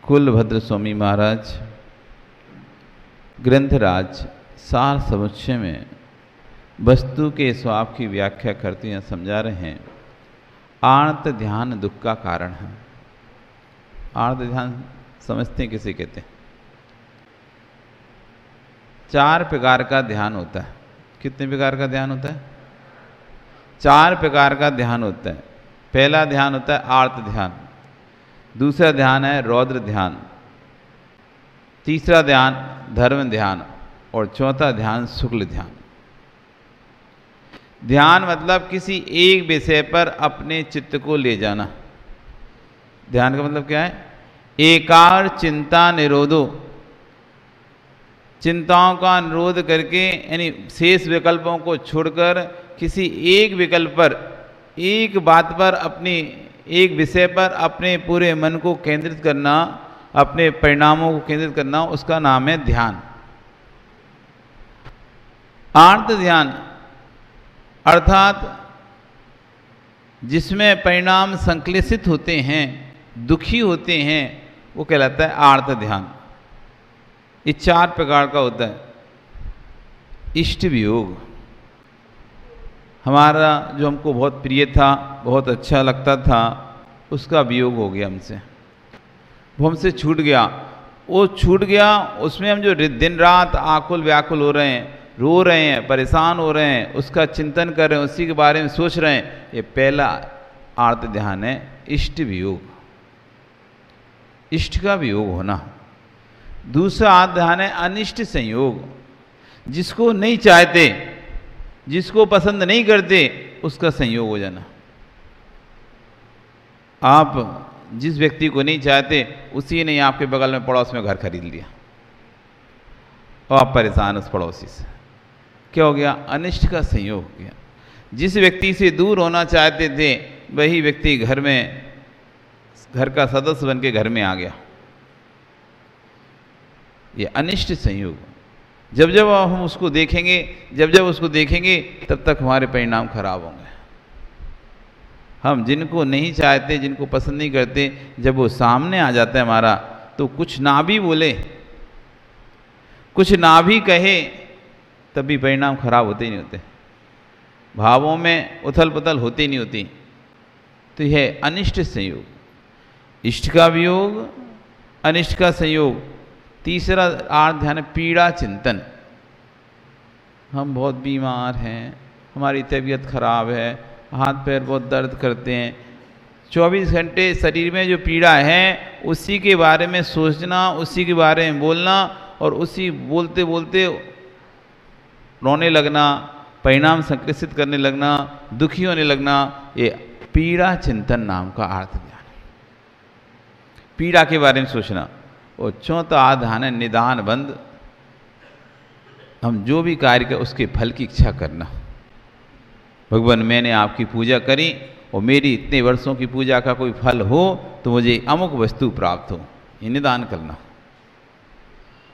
कुलभद्र स्वामी महाराज ग्रंथराज सार समुच्चय में वस्तु के स्वभाव की व्याख्या करते हैं, समझा रहे हैं। आर्त ध्यान दुख का कारण है। आर्त ध्यान समझते हैं किसे कहते हैं? 4 प्रकार का ध्यान होता है। कितने प्रकार का ध्यान होता है? 4 प्रकार का ध्यान होता है। पहला ध्यान होता है आर्त ध्यान, दूसरा ध्यान है रौद्र ध्यान, तीसरा ध्यान धर्म ध्यान और चौथा ध्यान शुक्ल ध्यान। ध्यान मतलब किसी एक विषय पर अपने चित्त को ले जाना। ध्यान का मतलब क्या है? एकार चिंता निरोधो, चिंताओं का निरोध करके, यानी शेष विकल्पों को छोड़कर किसी एक विकल्प पर, एक बात पर, अपनी एक विषय पर अपने पूरे मन को केंद्रित करना, अपने परिणामों को केंद्रित करना, उसका नाम है ध्यान। आर्त ध्यान अर्थात जिसमें परिणाम संक्लेशित होते हैं, दुखी होते हैं, वो कहलाता है आर्त ध्यान। ये 4 प्रकार का होता है। इष्ट वियोग, हमारा जो हमको बहुत प्रिय था, बहुत अच्छा लगता था, उसका वियोग हो गया हमसे, वो हमसे छूट गया। वो छूट गया, उसमें हम जो दिन रात आकुल व्याकुल हो रहे हैं, रो रहे हैं, परेशान हो रहे हैं, उसका चिंतन कर रहे हैं, उसी के बारे में सोच रहे हैं, ये पहला आर्त ध्यान है, इष्ट वियोग, इष्ट का वियोग होना। दूसरा आर्त ध्यान है अनिष्ट संयोग, जिसको नहीं चाहते, जिसको पसंद नहीं करते, उसका संयोग हो जाना। आप जिस व्यक्ति को नहीं चाहते, उसी ने आपके बगल में पड़ोस में घर खरीद लिया और आप परेशान उस पड़ोसी से। क्या हो गया? अनिष्ट का संयोग हो गया। जिस व्यक्ति से दूर होना चाहते थे, वही व्यक्ति घर में, घर का सदस्य बन के घर में आ गया। ये अनिष्ट संयोग। जब जब हम उसको देखेंगे, जब जब उसको देखेंगे, तब तक हमारे परिणाम खराब होंगे। हम जिनको नहीं चाहते, जिनको पसंद नहीं करते, जब वो सामने आ जाता है हमारा, तो कुछ ना भी बोले, कुछ ना भी कहे, तब भी परिणाम खराब होते ही नहीं होते, भावों में उथल पुथल होती नहीं होती। तो यह अनिष्ट संयोग, इष्ट का वियोग, अनिष्ट का संयोग। तीसरा आर्त ध्यान है पीड़ा चिंतन। हम बहुत बीमार हैं, हमारी तबीयत खराब है, हाथ पैर बहुत दर्द करते हैं, 24 घंटे शरीर में जो पीड़ा है, उसी के बारे में सोचना, उसी के बारे में बोलना, और उसी बोलते बोलते रोने लगना, परिणाम संक्लेशित करने लगना, दुखी होने लगना, ये पीड़ा चिंतन नाम का आर्त ध्यान है। पीड़ा के बारे में सोचना। और चौथा आर्त ध्यान है निदान बंद। हम जो भी कार्य कर, उसके फल की इच्छा करना। भगवान, मैंने आपकी पूजा करी और मेरी इतने वर्षों की पूजा का कोई फल हो तो मुझे अमुक वस्तु प्राप्त हो, ये निदान करना।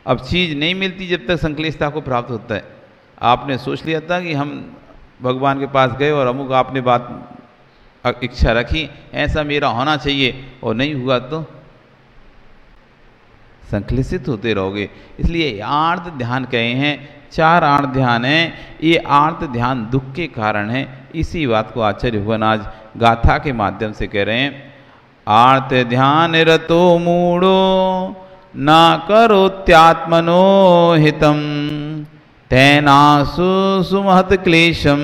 अब चीज़ नहीं मिलती जब तक संक्लेशता को प्राप्त होता है। आपने सोच लिया था कि हम भगवान के पास गए और अमुक आपने बात इच्छा रखी, ऐसा मेरा होना चाहिए, और नहीं हुआ तो संक्लेशित होते रहोगे। इसलिए आर्त ध्यान कहे हैं। 4 आर्त ध्यान हैं। ये आर्त ध्यान दुख के कारण है। इसी बात को आचार्य भगवान आज गाथा के माध्यम से कह रहे हैं। आर्त ध्यान रतो मूढ़ो ना करोत्यात्मनो हितम तैनासु सुमहत क्लेशम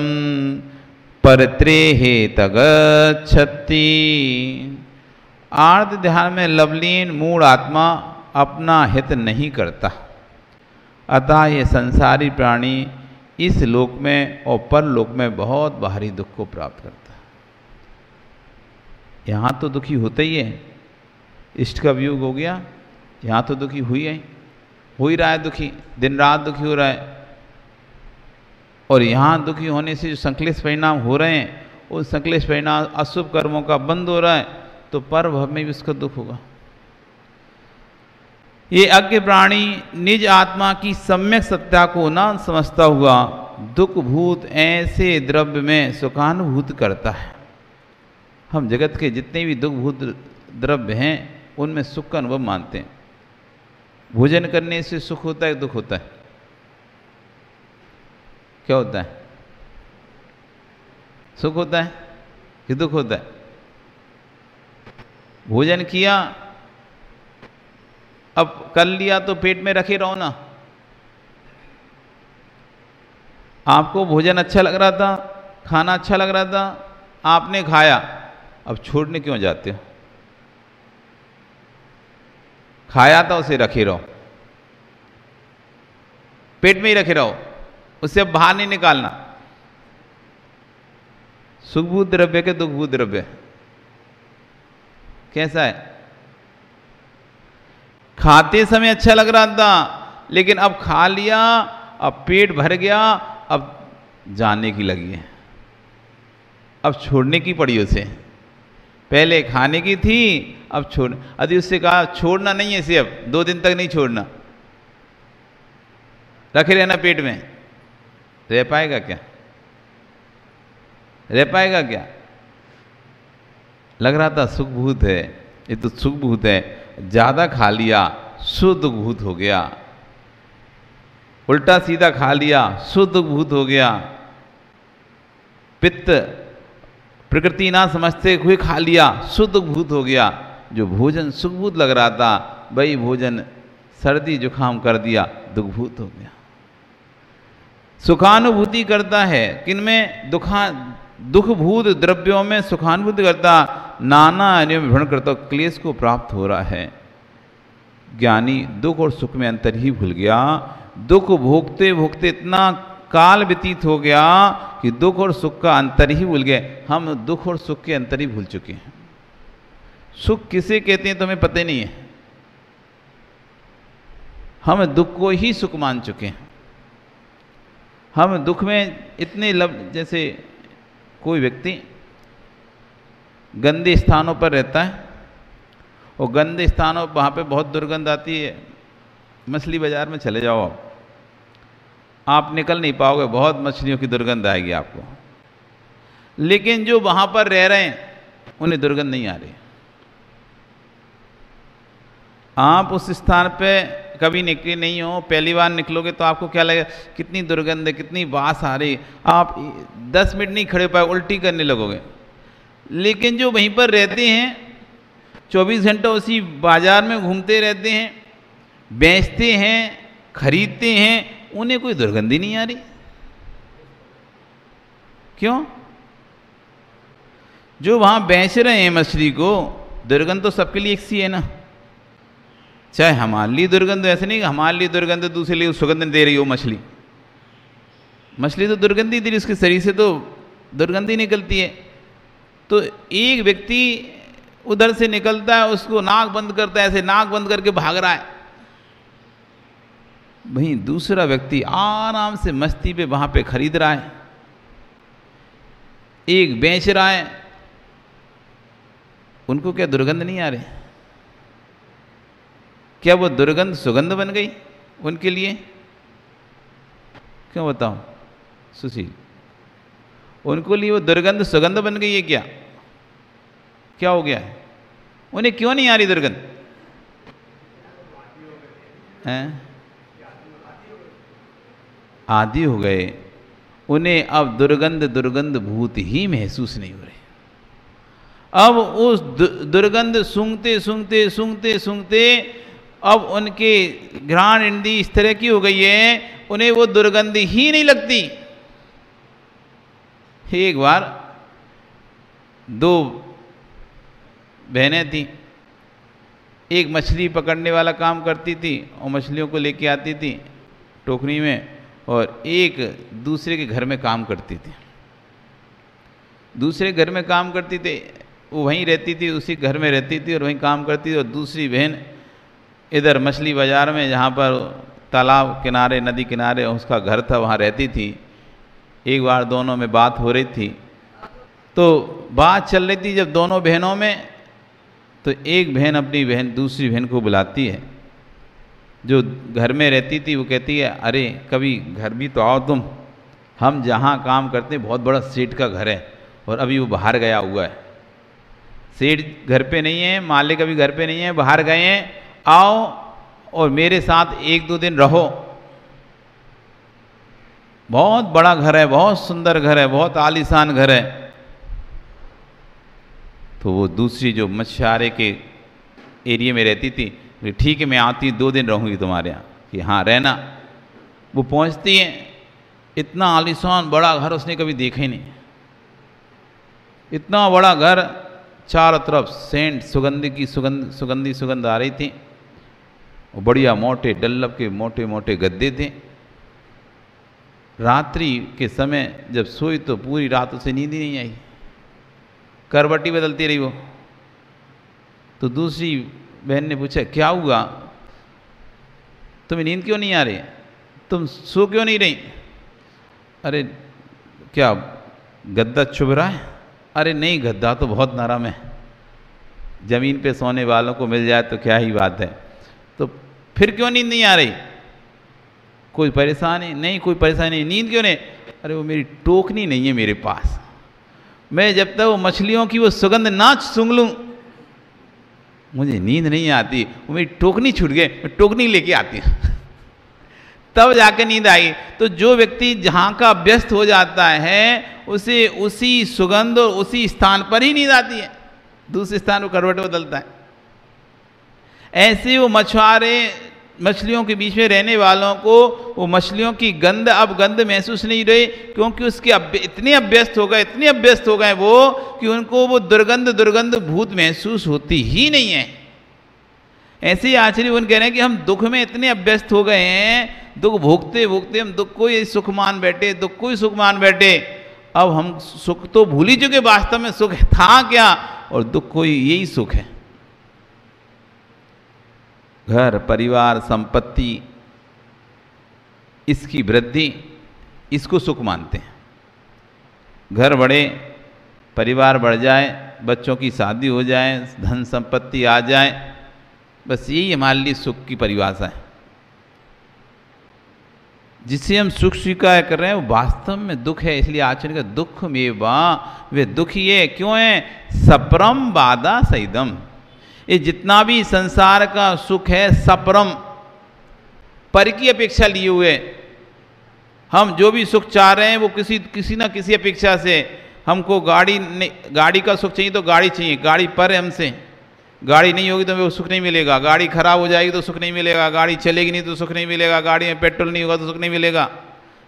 परत्रेहे तगच्छति। आर्त ध्यान में लवलीन मूढ़ आत्मा अपना हित नहीं करता, अतः ये संसारी प्राणी इस लोक में और परलोक में बहुत बाहरी दुख को प्राप्त करता है। यहाँ तो दुखी होता ही है, इष्ट का वियोग हो गया, यहाँ तो दुखी हुई है, हो ही रहा है दुखी, दिन रात दुखी हो रहा है। और यहाँ दुखी होने से जो संक्लेश परिणाम हो रहे हैं, उस संक्लेश परिणाम अशुभ कर्मों का बंद हो रहा है, तो परभव में भी उसका दुख होगा। ये अज्ञ प्राणी निज आत्मा की सम्यक सत्ता को न समझता हुआ दुख भूत ऐसे द्रव्य में सुखानुभूत करता है। हम जगत के जितने भी दुख भूत द्रव्य हैं, उनमें सुख का अनुभव मानते हैं। भोजन करने से सुख होता है, दुख होता है? क्या होता है? सुख होता है कि दुख होता है? भोजन किया, अब कर लिया तो पेट में रखे रहो ना। आपको भोजन अच्छा लग रहा था, खाना अच्छा लग रहा था, आपने खाया, अब छोड़ने क्यों जाते हो? खाया था उसे रखे रहो, पेट में ही रखे रहो, उसे अब बाहर नहीं निकालना। सुखभूत द्रव्य के दुखभूत द्रव्य कैसा है? खाते समय अच्छा लग रहा था, लेकिन अब खा लिया, अब पेट भर गया, अब जाने की लगी है, अब छोड़ने की पड़ी उसे। पहले खाने की थी, अब छोड़, यदि उससे कहा छोड़ना नहीं है इसे, अब 2 दिन तक नहीं छोड़ना, रखे रहना पेट में, रह पाएगा क्या? रह पाएगा क्या? लग रहा था सुखभूत है, ये तो सुखभूत है, ज्यादा खा लिया शुद्ध भूत हो गया, उल्टा सीधा खा लिया शुद्ध भूत हो गया, पित्त प्रकृति ना समझते हुए खा लिया शुद्ध भूत हो गया। जो भोजन सुखभूत लग रहा था, वही भोजन सर्दी जुकाम कर दिया, दुखभूत हो गया। सुखानुभूति करता है किनमें? दुखभूत द्रव्यों में सुखानुभूति करता, नाना अन्यों में भ्रमण करता, क्लेश को प्राप्त हो रहा है। ज्ञानी दुख और सुख में अंतर ही भूल गया। दुख भोगते भोगते इतना काल व्यतीत हो गया कि दुख और सुख का अंतर ही भूल गए। हम दुख और सुख के अंतर ही भूल चुके हैं। सुख किसे कहते हैं तो हमें पता ही नहीं है, हम दुख को ही सुख मान चुके हैं। हम दुख में इतने जैसे कोई व्यक्ति गंदे स्थानों पर रहता है, और गंदे स्थानों वहाँ पे बहुत दुर्गंध आती है। मछली बाजार में चले जाओ, आप निकल नहीं पाओगे, बहुत मछलियों की दुर्गंध आएगी आपको। लेकिन जो वहाँ पर रह रहे हैं उन्हें दुर्गंध नहीं आ रही। आप उस स्थान पे कभी निकले नहीं हो, पहली बार निकलोगे तो आपको क्या लगेगा, कितनी दुर्गंध है, कितनी बास आ रही। आप 10 मिनट नहीं खड़े पाए, उल्टी करने लगोगे। लेकिन जो वहीं पर रहते हैं, 24 घंटा उसी बाजार में घूमते रहते हैं, बेचते हैं, खरीदते हैं, उन्हें कोई दुर्गंध ही नहीं आ रही। क्यों? जो वहां बेच रहे हैं मछली को, दुर्गंध तो सबके लिए एक सी है ना। चाहे हमारे लिए दुर्गंध, ऐसे नहीं हमारे लिए दुर्गंध दूसरे लिए सुगंध दे रही हो मछली। मछली तो दुर्गंध ही दे रही, उसके शरीर से तो दुर्गंध ही निकलती है। तो एक व्यक्ति उधर से निकलता है, उसको नाक बंद करता है, ऐसे नाक बंद करके भाग रहा है। वहीं दूसरा व्यक्ति आराम से मस्ती पे वहां पे खरीद रहा है, एक बेच रहा है। उनको क्या दुर्गंध नहीं आ रही? क्या वो दुर्गंध सुगंध बन गई उनके लिए? क्यों बताओ सुशील, उनको लिए वो दुर्गंध सुगंध बन गई है क्या? क्या हो गया है? उन्हें क्यों नहीं आ रही दुर्गंध? हैं? आदी हो गए, उन्हें अब दुर्गंध भूत ही महसूस नहीं हो रहे। अब उस दुर्गंध सूंघते अब उनके घ्राण इंद्री इस तरह की हो गई है, उन्हें वो दुर्गंध ही नहीं लगती। एक बार 2 बहनें थी, एक मछली पकड़ने वाला काम करती थी और मछलियों को लेके आती थी टोकरी में, और एक दूसरे के घर में काम करती थी। दूसरे घर में काम करती थी, वो वहीं रहती थी, उसी घर में रहती थी और वहीं काम करती थी। और दूसरी बहन इधर मछली बाज़ार में, जहाँ पर तालाब किनारे, नदी किनारे उसका घर था, वहाँ रहती थी। एक बार दोनों में बात हो रही थी, तो बात चल रही थी जब दोनों बहनों में, तो एक बहन अपनी बहन दूसरी बहन को बुलाती है, जो घर में रहती थी। वो कहती है, अरे कभी घर भी तो आओ तुम, हम जहाँ काम करते हैं बहुत बड़ा सेठ का घर है और अभी वो बाहर गया हुआ है। सेठ घर पे नहीं है, मालिक अभी घर पे नहीं है, बाहर गए हैं, आओ और मेरे साथ 1-2 दिन रहो। बहुत बड़ा घर है, बहुत सुंदर घर है, बहुत आलीशान घर है। तो वो दूसरी जो मछुआरे के एरिया में रहती थी, ठीक है मैं आती 2 दिन रहूँगी तुम्हारे यहाँ, कि हाँ रहना। वो पहुँचती है, इतना आलीशान बड़ा घर उसने कभी देखा ही नहीं। इतना बड़ा घर, चारों तरफ सेंट सुगंधी सुगंध आ रही थी, और बढ़िया मोटे डल्लब के मोटे मोटे गद्दे थे। रात्रि के समय जब सोई तो पूरी रात उसे नींद ही नहीं आई, करवटी बदलती रही वो। तो दूसरी बहन ने पूछा क्या हुआ, तुम्हें नींद क्यों नहीं आ रही, तुम सो क्यों नहीं रही? अरे क्या गद्दा चुभ रहा है? अरे नहीं, गद्दा तो बहुत नरम है, ज़मीन पे सोने वालों को मिल जाए तो क्या ही बात है। तो फिर क्यों नींद नहीं आ रही? कोई परेशानी नहीं, कोई परेशानी नहीं, नींद क्यों नहीं? अरे वो मेरी टोकनी नहीं है मेरे पास, मैं जब तक वो मछलियों की वो सुगंध ना सूंघ लूँ मुझे नींद नहीं आती। वो मेरी टोकनी छूट गई, मैं टोकनी लेके आती हूँ तब जाके नींद आई। तो जो व्यक्ति जहाँ का अभ्यस्त हो जाता है उसे उसी सुगंध और उसी स्थान पर ही नींद आती है, दूसरे स्थान को करवट बदलता है। ऐसे वो मछुआरे मछलियों के बीच में रहने वालों को वो मछलियों की गंध अब गंध महसूस नहीं रही, क्योंकि उसके इतने अभ्यस्त हो गए वो कि उनको वो दुर्गंध भूत महसूस होती ही नहीं है। ऐसे ही आचार्य उन कह रहे हैं कि हम दुख में इतने अभ्यस्त हो गए हैं, दुख भोगते भोगते हम दुख को ही सुख मान बैठे, दुख को ही सुख मान बैठे। अब हम सुख तो भूल ही चुके, वास्तव में सुख था क्या, और दुख को यही सुख है। घर परिवार संपत्ति इसकी वृद्धि, इसको सुख मानते हैं। घर बढ़े, परिवार बढ़ जाए, बच्चों की शादी हो जाए, धन संपत्ति आ जाए, बस यही हमारे लिए सुख की परिभाषा है। जिसे हम सुख स्वीकार कर रहे हैं वो वास्तव में दुख है। इसलिए आचरण का दुख में वे दुखी है, क्यों है? सपरम बाधा सहिदम। ये जितना भी संसार का सुख है सपरम, पर की अपेक्षा लिए हुए। हम जो भी सुख चाह रहे हैं वो किसी ना किसी अपेक्षा से। हमको गाड़ी का सुख चाहिए तो गाड़ी चाहिए, गाड़ी पर है हमसे, गाड़ी नहीं होगी तो हमें सुख नहीं मिलेगा। गाड़ी खराब हो जाएगी तो सुख नहीं मिलेगा, गाड़ी चलेगी नहीं तो सुख नहीं मिलेगा, गाड़ी में पेट्रोल नहीं होगा तो सुख नहीं मिलेगा।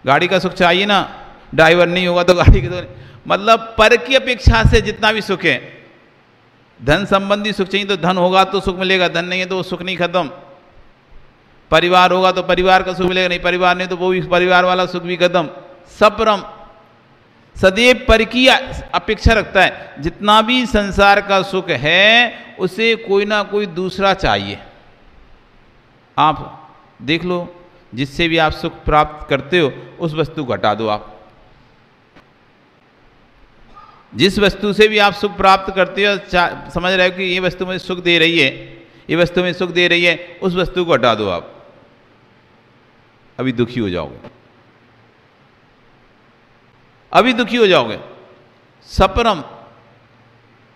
गाड़ी का सुख चाहिए ना, ड्राइवर नहीं होगा तो गाड़ी की तो मतलब पर की अपेक्षा से जितना भी सुख है। धन संबंधी सुख चाहिए तो धन होगा तो सुख मिलेगा, धन नहीं है तो वो सुख नहीं खत्म। परिवार होगा तो परिवार का सुख मिलेगा, नहीं परिवार नहीं तो वो भी परिवार वाला सुख भी खत्म। सपरम, सदैव पर की अपेक्षा रखता है। जितना भी संसार का सुख है उसे कोई ना कोई दूसरा चाहिए। आप देख लो, जिससे भी आप सुख प्राप्त करते हो उस वस्तु को हटा दो। आप जिस वस्तु से भी आप सुख प्राप्त करते हो, समझ रहे हो कि ये वस्तु मुझे सुख दे रही है, ये वस्तु में सुख दे रही है, उस वस्तु को हटा दो। आप अभी दुखी हो जाओगे, अभी दुखी हो जाओगे। सपरम,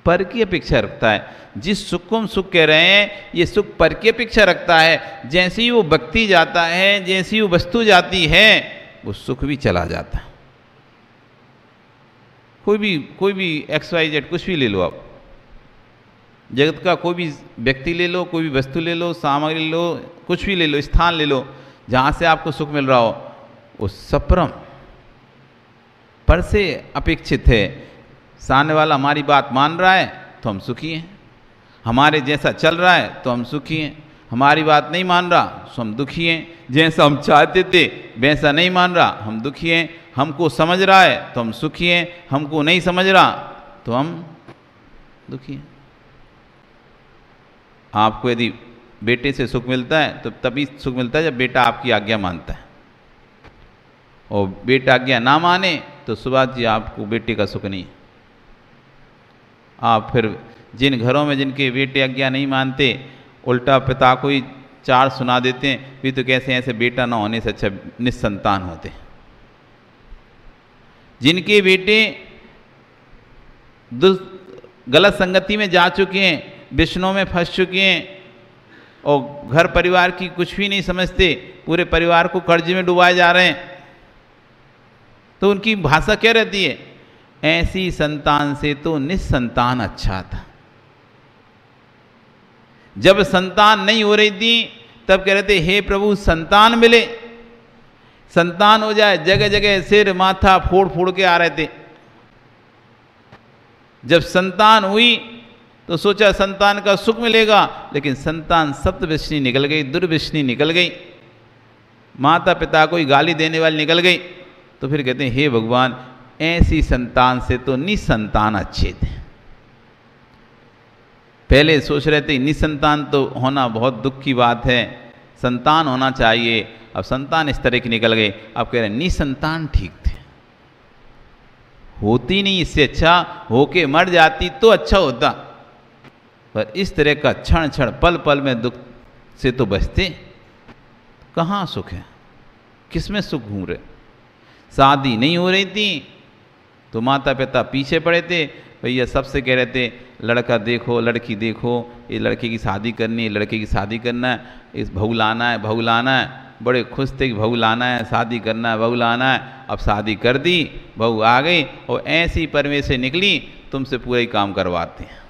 पर की अपेक्षा रखता है। जिस सुख को हम सुख कह रहे हैं ये सुख पर की अपेक्षा रखता है। जैसे ही वो व्यक्ति जाता है, जैसी वो वस्तु जाती है, वो सुख भी चला जाता है। कोई भी XYZ कुछ भी ले लो आप, जगत का कोई भी व्यक्ति ले लो, कोई भी वस्तु ले लो, सामग्री ले लो, कुछ भी ले लो, स्थान ले लो, जहाँ से आपको सुख मिल रहा हो, वो सपरम, पर से अपेक्षित है। सामने वाला हमारी बात मान रहा है तो हम सुखी हैं, हमारे जैसा चल रहा है तो हम सुखी हैं, हमारी बात नहीं मान रहा तो हम दुखी हैं, जैसा हम चाहते थे वैसा नहीं मान रहा हम दुखी हैं, हमको समझ रहा है तो हम सुखी हैं, हमको नहीं समझ रहा तो हम दुखी हैं। आपको यदि बेटे से सुख मिलता है तो तभी सुख मिलता है जब बेटा आपकी आज्ञा मानता है, और बेटा आज्ञा ना माने तो सुभाष जी आपको बेटे का सुख नहीं। आप फिर जिन घरों में जिनके बेटे आज्ञा नहीं मानते, उल्टा पिता को ही चार सुना देते हैं, फिर तो कैसे ऐसे बेटा ना होने से अच्छा निस्संतान होते। जिनके बेटे गलत संगति में जा चुके हैं, व्यसनों में फंस चुके हैं और घर परिवार की कुछ भी नहीं समझते, पूरे परिवार को कर्ज में डुबाए जा रहे हैं, तो उनकी भाषा क्या रहती है? ऐसी संतान से तो निस्संतान अच्छा था। जब संतान नहीं हो रही थी तब कह रहे थे हे प्रभु संतान मिले, संतान हो जाए, जगह जगह सिर माथा फोड़ फोड़ के आ रहे थे। जब संतान हुई तो सोचा संतान का सुख मिलेगा, लेकिन संतान सप्तव्यसनी निकल गई, दुर्व्यसनी निकल गई, माता पिता को ही गाली देने वाली निकल गई। तो फिर कहते हैं हे भगवान ऐसी संतान से तो निसंतान अच्छे थे। पहले सोच रहे थे निसंतान तो होना बहुत दुख की बात है, संतान होना चाहिए, अब संतान इस तरह की निकल गई, अब कह रहे हैं निसंतान ठीक थे, होती नहीं, इससे अच्छा होके मर जाती तो अच्छा होता, पर इस तरह का क्षण क्षण पल पल में दुख से तो बचते। कहाँ सुख है, किसमें सुख घूम रहे? शादी नहीं हो रही थी तो माता पिता पीछे पड़े थे, भैया सबसे कह रहे थे लड़का देखो लड़की देखो, ये लड़के की शादी करनी है, लड़के की शादी करना है, इस बहू लाना है, बहू लाना है, बड़े खुश थे कि बहू लाना है, शादी करना है, बहू लाना है। अब शादी कर दी, बहू आ गई और ऐसी परमेश से निकली, तुमसे पूरा ही काम करवाते हैं।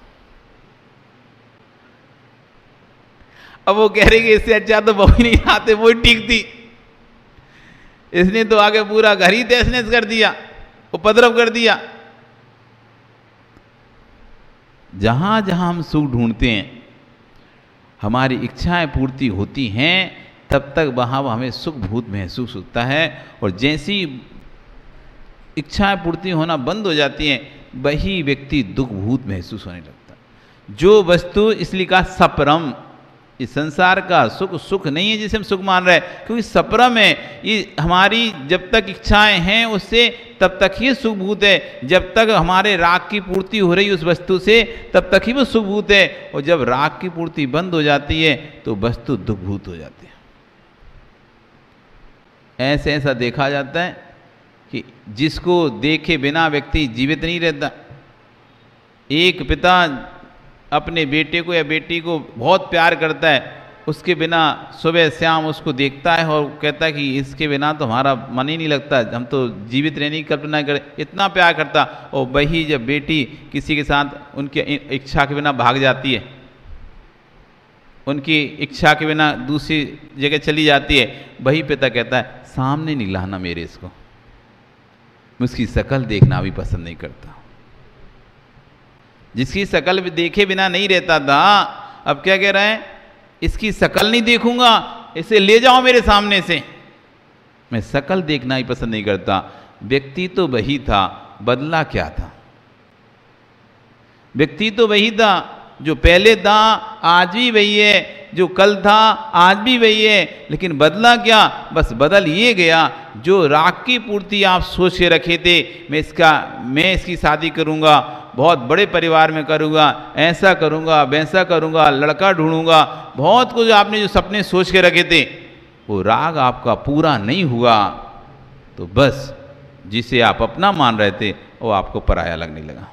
अब वो कह रही कि इससे अच्छा तो बहू ही नहीं आते, वो ठीक थी, इसने तो आगे पूरा घर ही तहस नहस कर दिया, उपद्रव कर दिया। जहां जहां हम सुख ढूंढते हैं, हमारी इच्छाएं पूर्ति होती हैं, तब तक वहाँ हमें सुख भूत महसूस होता है, और जैसी इच्छाएं पूर्ति होना बंद हो जाती हैं वही व्यक्ति दुख भूत महसूस होने लगता है। जो वस्तु, इसलिए कहा सपरम, इस संसार का सुख सुख नहीं है जिसे हम सुख मान रहे हैं, क्योंकि सपरम है, ये हमारी जब तक इच्छाएं हैं उससे तब तक ही सुख भूत है, जब तक हमारे राग की पूर्ति हो रही उस वस्तु से तब तक ही वो सुख भूत है, और जब राग की पूर्ति बंद हो जाती है तो वस्तु दुख भूत हो जाती है। ऐसा देखा जाता है कि जिसको देखे बिना व्यक्ति जीवित नहीं रहता। एक पिता अपने बेटे को या बेटी को बहुत प्यार करता है, उसके बिना सुबह शाम उसको देखता है और कहता है कि इसके बिना तो हमारा मन ही नहीं लगता, हम तो जीवित रहने की कल्पना करें, इतना प्यार करता। और वही जब बेटी किसी के साथ उनकी इच्छा के बिना भाग जाती है, उनकी इच्छा के बिना दूसरी जगह चली जाती है, वही पिता कहता है सामने नहीं लाना मेरे इसको, मैं उसकी शकल देखना भी पसंद नहीं करता। जिसकी शकल भी देखे बिना नहीं रहता था, अब क्या कह रहे हैं, इसकी शकल नहीं देखूंगा, इसे ले जाओ मेरे सामने से, मैं शकल देखना ही पसंद नहीं करता। व्यक्ति तो वही था, बदला क्या था? व्यक्ति तो वही था, जो पहले था आज भी वही है, जो कल था आज भी वही है, लेकिन बदला क्या? बस बदल ये गया, जो राग की पूर्ति आप सोच के रखे थे, मैं इसकी शादी करूंगा, बहुत बड़े परिवार में करूंगा, ऐसा करूंगा, वैसा करूंगा, लड़का ढूंढूंगा, बहुत कुछ आपने जो सपने सोच के रखे थे, वो राग आपका पूरा नहीं हुआ, तो बस जिसे आप अपना मान रहे थे वो आपको पराया लगने लगा।